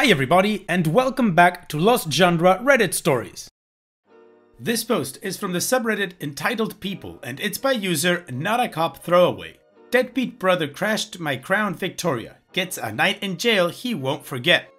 Hi everybody, and welcome back to Lost Genre Reddit Stories. This post is from the subreddit Entitled People, and it's by user Not a Cop Throwaway. Deadbeat brother crashed my Crown Victoria. Gets a night in jail he won't forget.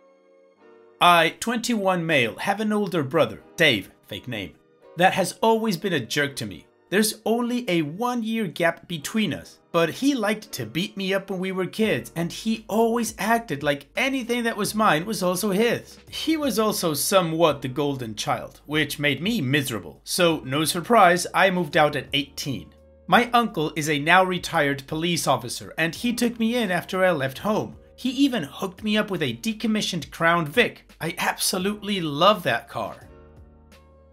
I, 21 male, have an older brother, Dave, fake name, that has always been a jerk to me. There's only a 1-year gap between us, but he liked to beat me up when we were kids, and he always acted like anything that was mine was also his. He was also somewhat the golden child, which made me miserable, so no surprise I moved out at 18. My uncle is a now retired police officer, and he took me in after I left home. He even hooked me up with a decommissioned Crown Vic. I absolutely love that car.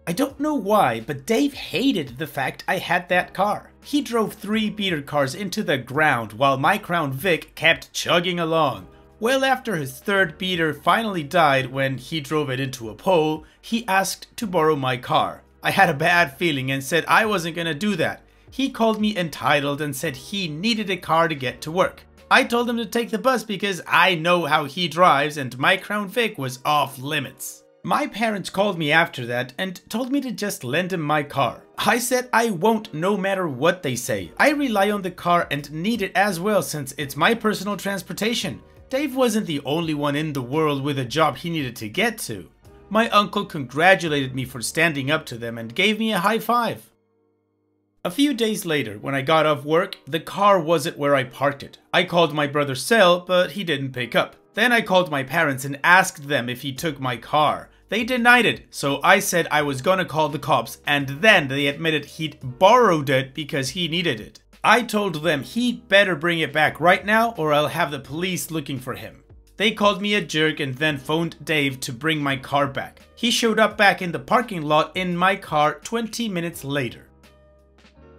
I don't know why, but Dave hated the fact I had that car. He drove 3 beater cars into the ground while my Crown Vic kept chugging along. Well, after his 3rd beater finally died when he drove it into a pole, he asked to borrow my car. I had a bad feeling and said I wasn't gonna do that. He called me entitled and said he needed a car to get to work. I told him to take the bus because I know how he drives and my Crown Vic was off limits. My parents called me after that and told me to just lend him my car. I said I won't no matter what they say. I rely on the car and need it as well since it's my personal transportation. Dave wasn't the only one in the world with a job he needed to get to. My uncle congratulated me for standing up to them and gave me a high five. A few days later, when I got off work, the car wasn't where I parked it. I called my brother's cell, but he didn't pick up. Then I called my parents and asked them if he took my car. They denied it, so I said I was gonna call the cops, and then they admitted he'd borrowed it because he needed it. I told them he'd better bring it back right now or I'll have the police looking for him. They called me a jerk and then phoned Dave to bring my car back. He showed up back in the parking lot in my car 20 minutes later.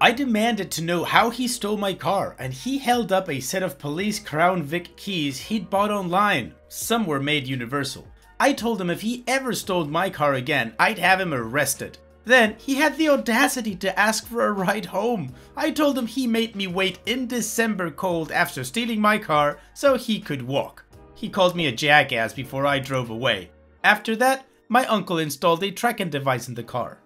I demanded to know how he stole my car, and he held up a set of police Crown Vic keys he'd bought online. Some were made universal. I told him if he ever stole my car again, I'd have him arrested. Then he had the audacity to ask for a ride home. I told him he made me wait in December cold after stealing my car so he could walk. He called me a jackass before I drove away. After that, my uncle installed a tracking device in the car.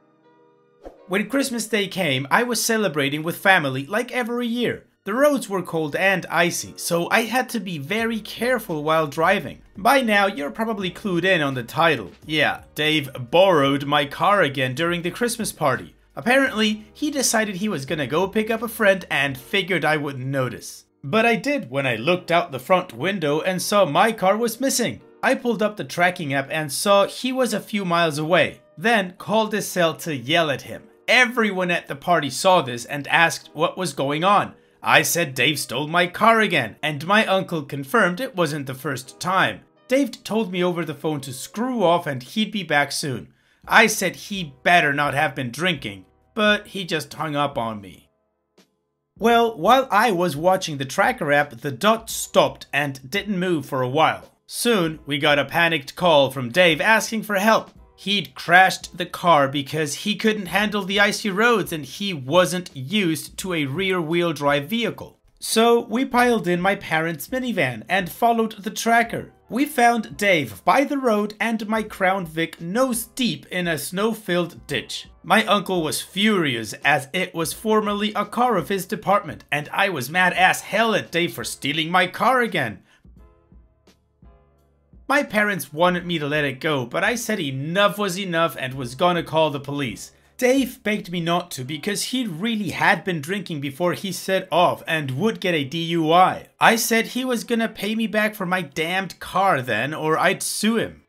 When Christmas Day came, I was celebrating with family like every year. The roads were cold and icy, so I had to be very careful while driving. By now, you're probably clued in on the title. Yeah, Dave borrowed my car again during the Christmas party. Apparently, he decided he was gonna go pick up a friend and figured I wouldn't notice. But I did when I looked out the front window and saw my car was missing. I pulled up the tracking app and saw he was a few miles away, then called his cell to yell at him. Everyone at the party saw this and asked what was going on. I said Dave stole my car again, and my uncle confirmed it wasn't the first time. Dave told me over the phone to screw off and he'd be back soon. I said he better not have been drinking, but he just hung up on me. Well, while I was watching the tracker app, the dot stopped and didn't move for a while. Soon, we got a panicked call from Dave asking for help. He'd crashed the car because he couldn't handle the icy roads and he wasn't used to a rear-wheel drive vehicle. So we piled in my parents' minivan and followed the tracker. We found Dave by the road and my Crown Vic nose deep in a snow-filled ditch. My uncle was furious as it was formerly a car of his department, and I was mad as hell at Dave for stealing my car again. My parents wanted me to let it go, but I said enough was enough and was gonna call the police. Dave begged me not to because he really had been drinking before he set off and would get a DUI. I said he was gonna pay me back for my damned car then, or I'd sue him.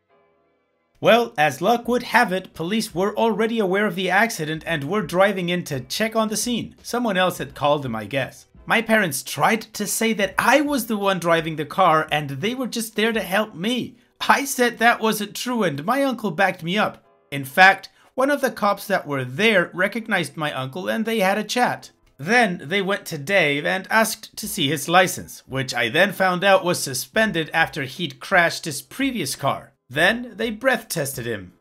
Well, as luck would have it, police were already aware of the accident and were driving in to check on the scene. Someone else had called them, I guess. My parents tried to say that I was the one driving the car and they were just there to help me. I said that wasn't true and my uncle backed me up. In fact, one of the cops that were there recognized my uncle and they had a chat. Then they went to Dave and asked to see his license, which I then found out was suspended after he'd crashed his previous car. Then they breath tested him.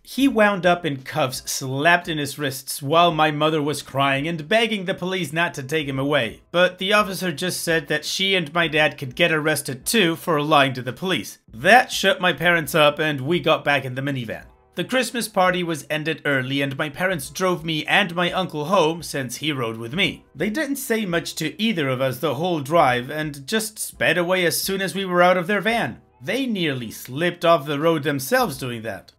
He wound up in cuffs slapped in his wrists while my mother was crying and begging the police not to take him away, but the officer just said that she and my dad could get arrested too for lying to the police. That shut my parents up and we got back in the minivan. The Christmas party was ended early and my parents drove me and my uncle home since he rode with me. They didn't say much to either of us the whole drive and just sped away as soon as we were out of their van. They nearly slipped off the road themselves doing that.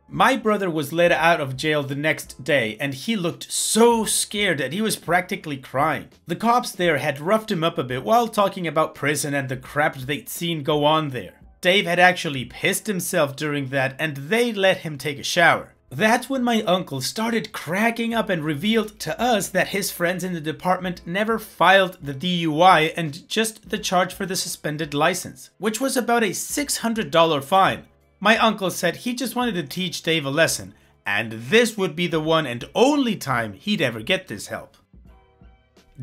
My brother was let out of jail the next day and he looked so scared that he was practically crying. The cops there had roughed him up a bit while talking about prison and the crap they'd seen go on there. Dave had actually pissed himself during that and they let him take a shower. That's when my uncle started cracking up and revealed to us that his friends in the department never filed the DUI and just the charge for the suspended license, which was about a $600 fine. My uncle said he just wanted to teach Dave a lesson, and this would be the one and only time he'd ever get this help.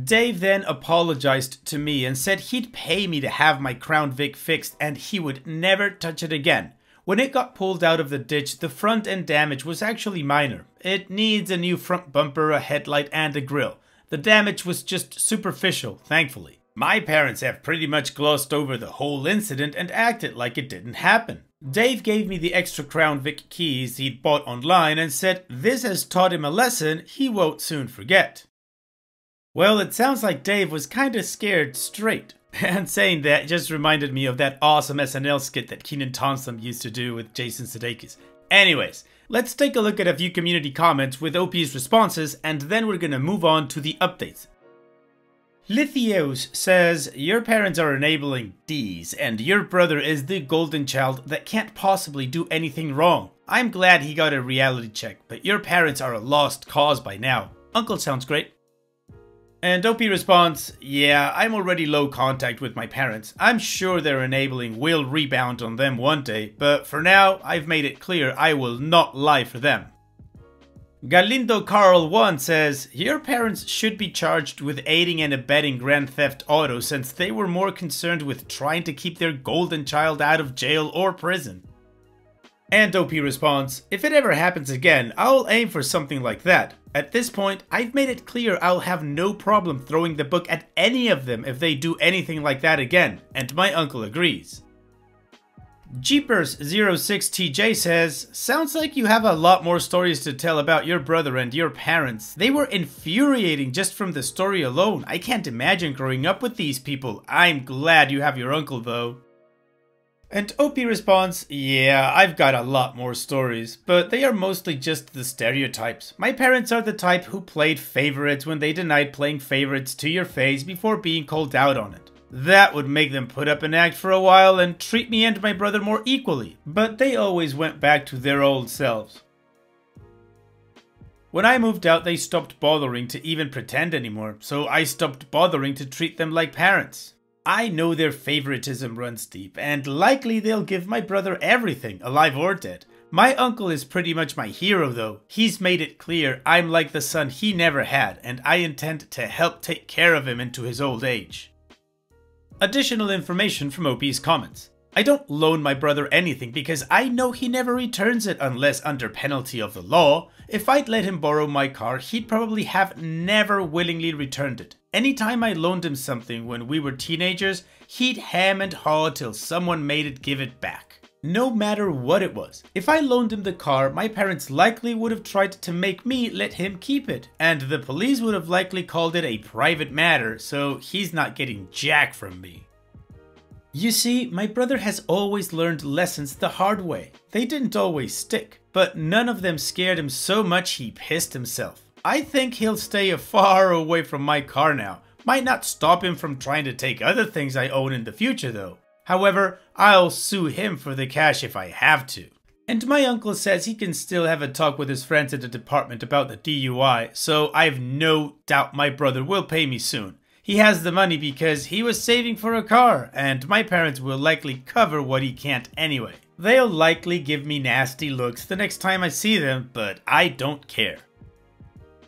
Dave then apologized to me and said he'd pay me to have my Crown Vic fixed and he would never touch it again. When it got pulled out of the ditch, the front end damage was actually minor. It needs a new front bumper, a headlight, and a grille. The damage was just superficial, thankfully. My parents have pretty much glossed over the whole incident and acted like it didn't happen. Dave gave me the extra Crown Vic keys he'd bought online and said this has taught him a lesson he won't soon forget. Well, it sounds like Dave was kinda scared straight. And saying that just reminded me of that awesome SNL skit that Kenan Thompson used to do with Jason Sudeikis. Anyways, let's take a look at a few community comments with OP's responses and then we're gonna move on to the updates. Lithios says, your parents are enabling D's and your brother is the golden child that can't possibly do anything wrong. I'm glad he got a reality check, but your parents are a lost cause by now. Uncle sounds great. And OP responds, yeah, I'm already low contact with my parents. I'm sure their enabling will rebound on them one day, but for now, I've made it clear I will not lie for them. Galindo Carl 1 says, your parents should be charged with aiding and abetting Grand Theft Auto since they were more concerned with trying to keep their golden child out of jail or prison. And OP responds, if it ever happens again, I'll aim for something like that. At this point, I've made it clear I'll have no problem throwing the book at any of them if they do anything like that again, and my uncle agrees. Jeepers06TJ says, sounds like you have a lot more stories to tell about your brother and your parents. They were infuriating just from the story alone. I can't imagine growing up with these people. I'm glad you have your uncle though. And OP responds, yeah, I've got a lot more stories, but they are mostly just the stereotypes. My parents are the type who played favorites when they denied playing favorites to your face before being called out on it. That would make them put up an act for a while and treat me and my brother more equally, but they always went back to their old selves. When I moved out, they stopped bothering to even pretend anymore, so I stopped bothering to treat them like parents. I know their favoritism runs deep, and likely they'll give my brother everything, alive or dead. My uncle is pretty much my hero though. He's made it clear I'm like the son he never had, and I intend to help take care of him into his old age. Additional information from OP's comments. I don't loan my brother anything because I know he never returns it unless under penalty of the law. If I'd let him borrow my car, he'd probably have never willingly returned it. Anytime I loaned him something when we were teenagers, he'd ham and haw till someone made it give it back. No matter what it was. If I loaned him the car, my parents likely would have tried to make me let him keep it, and the police would have likely called it a private matter, so he's not getting jack from me. You see, my brother has always learned lessons the hard way. They didn't always stick, but none of them scared him so much he pissed himself. I think he'll stay far away from my car now. Might not stop him from trying to take other things I own in the future though. However, I'll sue him for the cash if I have to. And my uncle says he can still have a talk with his friends at the department about the DUI, so I've no doubt my brother will pay me soon. He has the money because he was saving for a car, and my parents will likely cover what he can't anyway. They'll likely give me nasty looks the next time I see them, but I don't care.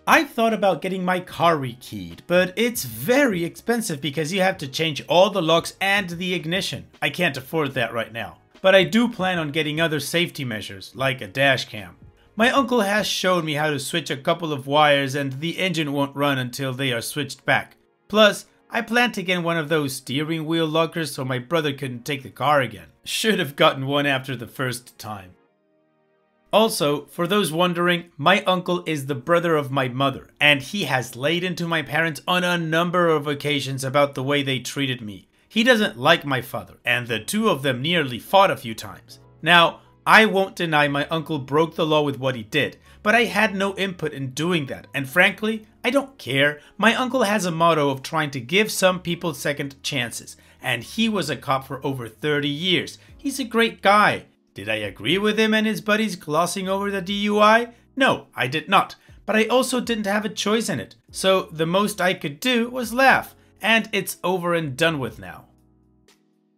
I've thought about getting my car rekeyed, but it's very expensive because you have to change all the locks and the ignition. I can't afford that right now. but I do plan on getting other safety measures, like a dash cam. My uncle has shown me how to switch a couple of wires and the engine won't run until they are switched back. Plus, I plan to get one of those steering wheel lockers so my brother couldn't take the car again. Should have gotten one after the first time. Also, for those wondering, my uncle is the brother of my mother, and he has laid into my parents on a number of occasions about the way they treated me. He doesn't like my father, and the two of them nearly fought a few times. Now, I won't deny my uncle broke the law with what he did, but I had no input in doing that, and frankly, I don't care. My uncle has a motto of trying to give some people second chances, and he was a cop for over 30 years. He's a great guy. Did I agree with him and his buddies glossing over the DUI? No, I did not, but I also didn't have a choice in it, so the most I could do was laugh, and it's over and done with now.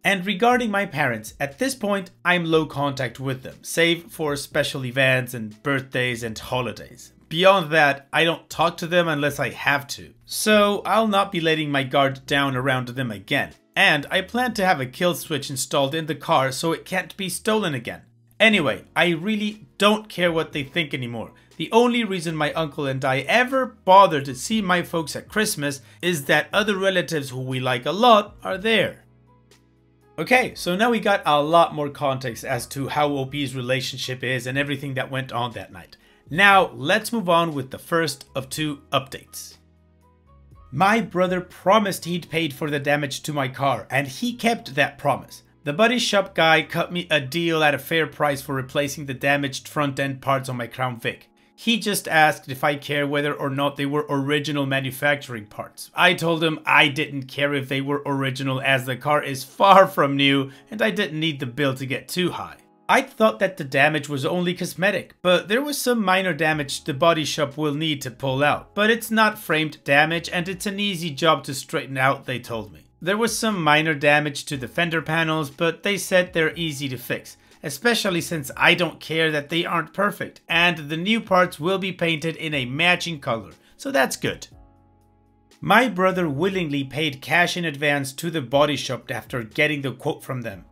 And regarding my parents, at this point, I'm low contact with them, save for special events and birthdays and holidays. Beyond that, I don't talk to them unless I have to. So I'll not be letting my guard down around them again. And I plan to have a kill switch installed in the car so it can't be stolen again. Anyway, I really don't care what they think anymore. The only reason my uncle and I ever bother to see my folks at Christmas is that other relatives who we like a lot are there. Okay, so now we got a lot more context as to how OP's relationship is and everything that went on that night. Now, let's move on with the first of two updates. My brother promised he'd paid for the damage to my car, and he kept that promise. The body shop guy cut me a deal at a fair price for replacing the damaged front end parts on my Crown Vic. He just asked if I care whether or not they were original manufacturing parts. I told him I didn't care if they were original as the car is far from new and I didn't need the bill to get too high. I thought that the damage was only cosmetic, but there was some minor damage the body shop will need to pull out. But it's not framed damage and it's an easy job to straighten out, they told me. There was some minor damage to the fender panels, but they said they're easy to fix. Especially since I don't care that they aren't perfect, and the new parts will be painted in a matching color, so that's good. My brother willingly paid cash in advance to the body shop after getting the quote from them.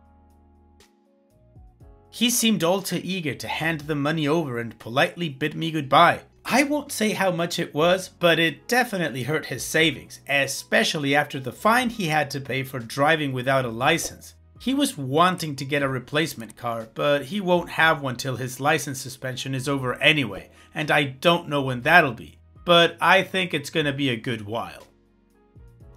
He seemed all too eager to hand the money over and politely bid me goodbye. I won't say how much it was, but it definitely hurt his savings, especially after the fine he had to pay for driving without a license. He was wanting to get a replacement car, but he won't have one till his license suspension is over anyway, and I don't know when that'll be, but I think it's gonna be a good while.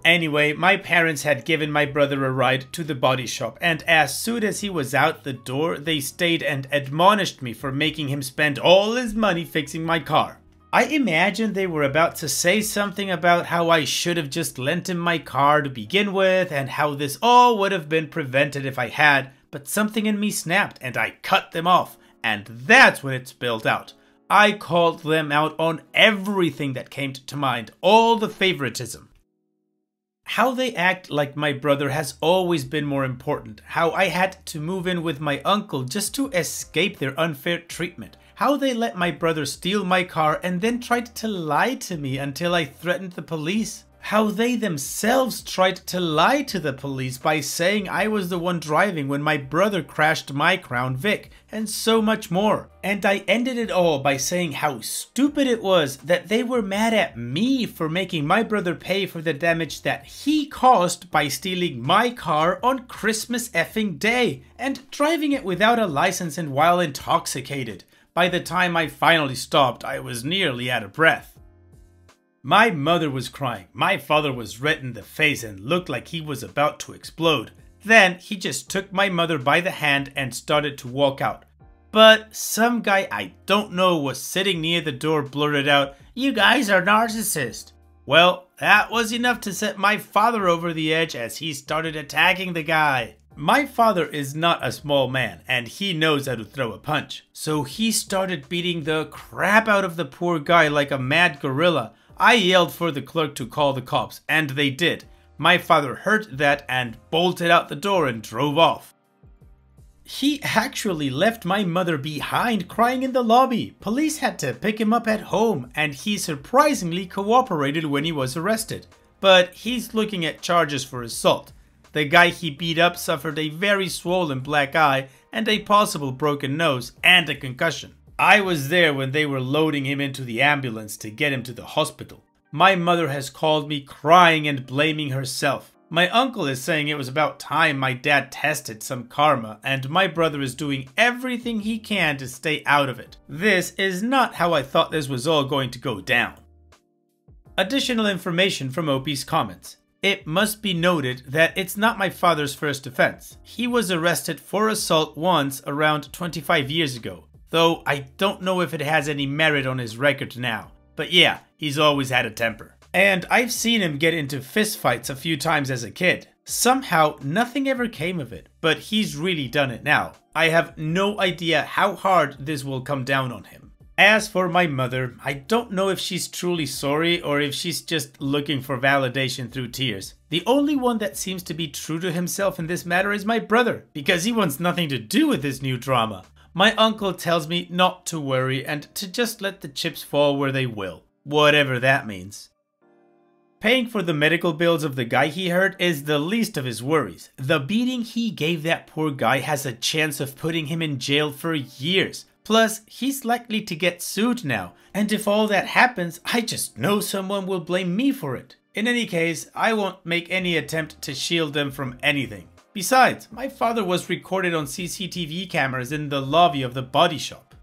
Anyway, my parents had given my brother a ride to the body shop, and as soon as he was out the door, they stayed and admonished me for making him spend all his money fixing my car. I imagine they were about to say something about how I should have just lent him my car to begin with and how this all would have been prevented if I had, but something in me snapped and I cut them off, and that's when it spilled out. I called them out on everything that came to mind, all the favoritism. How they act like my brother has always been more important. How I had to move in with my uncle just to escape their unfair treatment. How they let my brother steal my car and then tried to lie to me until I threatened the police. How they themselves tried to lie to the police by saying I was the one driving when my brother crashed my Crown Vic, and so much more. And I ended it all by saying how stupid it was that they were mad at me for making my brother pay for the damage that he caused by stealing my car on Christmas effing day and driving it without a license and while intoxicated. By the time I finally stopped, I was nearly out of breath. My mother was crying, my father was red in the face and looked like he was about to explode. Then he just took my mother by the hand and started to walk out. But some guy I don't know was sitting near the door blurted out, "You guys are narcissists." Well, that was enough to set my father over the edge as he started attacking the guy. My father is not a small man and he knows how to throw a punch. So he started beating the crap out of the poor guy like a mad gorilla. I yelled for the clerk to call the cops, and they did. My father heard that and bolted out the door and drove off. He actually left my mother behind crying in the lobby. Police had to pick him up at home, and he surprisingly cooperated when he was arrested. But he's looking at charges for assault. The guy he beat up suffered a very swollen black eye and a possible broken nose and a concussion. I was there when they were loading him into the ambulance to get him to the hospital. My mother has called me crying and blaming herself. My uncle is saying it was about time my dad tested some karma, and my brother is doing everything he can to stay out of it. This is not how I thought this was all going to go down. Additional information from Opie's comments. It must be noted that it's not my father's first offense. He was arrested for assault once around 25 years ago, though I don't know if it has any merit on his record now. But yeah, he's always had a temper. And I've seen him get into fistfights a few times as a kid. Somehow, nothing ever came of it, but he's really done it now. I have no idea how hard this will come down on him. As for my mother, I don't know if she's truly sorry or if she's just looking for validation through tears. The only one that seems to be true to himself in this matter is my brother, because he wants nothing to do with this new drama. My uncle tells me not to worry and to just let the chips fall where they will, whatever that means. Paying for the medical bills of the guy he hurt is the least of his worries. The beating he gave that poor guy has a chance of putting him in jail for years. Plus, he's likely to get sued now, and if all that happens, I just know someone will blame me for it. In any case, I won't make any attempt to shield them from anything. Besides, my father was recorded on CCTV cameras in the lobby of the body shop.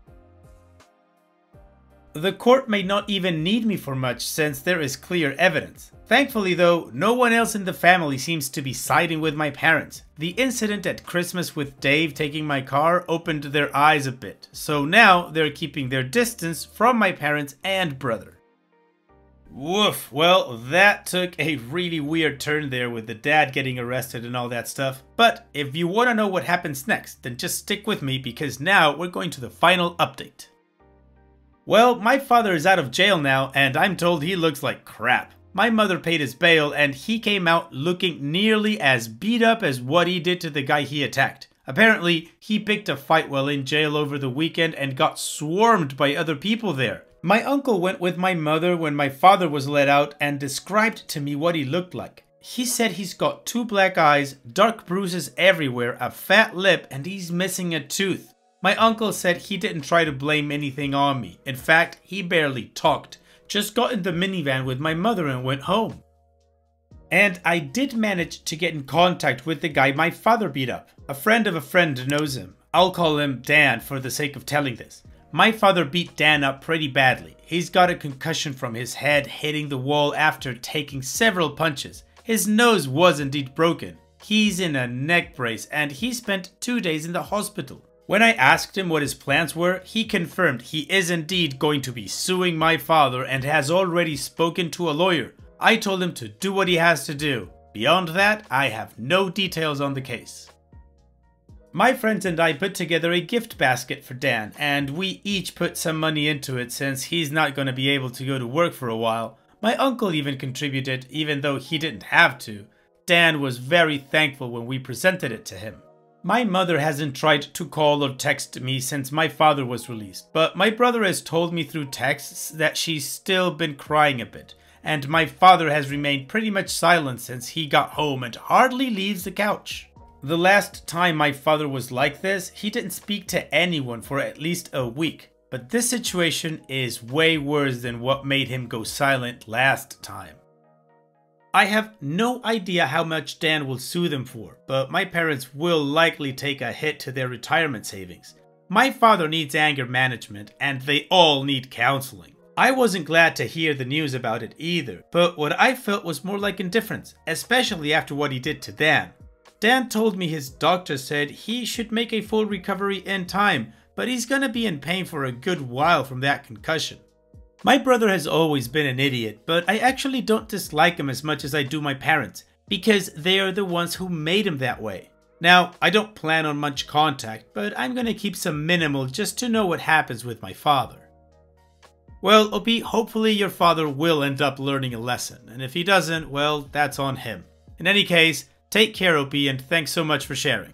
The court may not even need me for much since there is clear evidence. Thankfully though, no one else in the family seems to be siding with my parents. The incident at Christmas with Dave taking my car opened their eyes a bit, so now they're keeping their distance from my parents and brother. Woof, well that took a really weird turn there with the dad getting arrested and all that stuff. But if you want to know what happens next, then just stick with me because now we're going to the final update. Well, my father is out of jail now and I'm told he looks like crap. My mother paid his bail and he came out looking nearly as beat up as what he did to the guy he attacked. Apparently, he picked a fight while in jail over the weekend and got swarmed by other people there. My uncle went with my mother when my father was let out and described to me what he looked like. He said he's got 2 black eyes, dark bruises everywhere, a fat lip, and he's missing a tooth. My uncle said he didn't try to blame anything on me. In fact, he barely talked. Just got in the minivan with my mother and went home. And I did manage to get in contact with the guy my father beat up. A friend of a friend knows him. I'll call him Dan for the sake of telling this. My father beat Dan up pretty badly. He's got a concussion from his head hitting the wall after taking several punches. His nose was indeed broken. He's in a neck brace and he spent 2 days in the hospital. When I asked him what his plans were, he confirmed he is indeed going to be suing my father and has already spoken to a lawyer. I told him to do what he has to do. Beyond that, I have no details on the case. My friends and I put together a gift basket for Dan, and we each put some money into it since he's not going to be able to go to work for a while. My uncle even contributed, even though he didn't have to. Dan was very thankful when we presented it to him. My mother hasn't tried to call or text me since my father was released, but my brother has told me through texts that she's still been crying a bit, and my father has remained pretty much silent since he got home and hardly leaves the couch. The last time my father was like this, he didn't speak to anyone for at least a week, but this situation is way worse than what made him go silent last time. I have no idea how much Dan will sue them for, but my parents will likely take a hit to their retirement savings. My father needs anger management, and they all need counseling. I wasn't glad to hear the news about it either, but what I felt was more like indifference, especially after what he did to Dan. Dan told me his doctor said he should make a full recovery in time, but he's gonna be in pain for a good while from that concussion. My brother has always been an idiot, but I actually don't dislike him as much as I do my parents, because they are the ones who made him that way. Now, I don't plan on much contact, but I'm gonna keep some minimal just to know what happens with my father. Well, Opie, hopefully your father will end up learning a lesson, and if he doesn't, well, that's on him. In any case, take care, Opie, and thanks so much for sharing.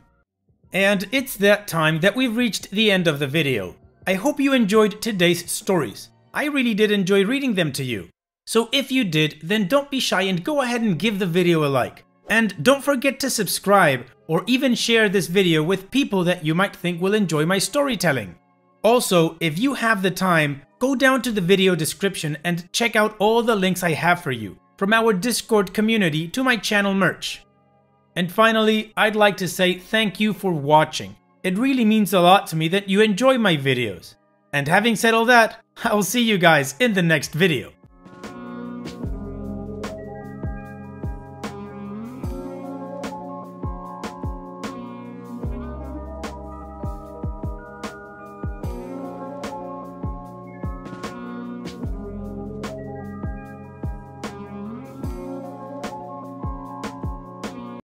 And it's that time that we've reached the end of the video. I hope you enjoyed today's stories. I really did enjoy reading them to you. So if you did, then don't be shy and go ahead and give the video a like. And don't forget to subscribe or even share this video with people that you might think will enjoy my storytelling. Also, if you have the time, go down to the video description and check out all the links I have for you, from our Discord community to my channel merch. And finally, I'd like to say thank you for watching. It really means a lot to me that you enjoy my videos. And having said all that, I'll see you guys in the next video.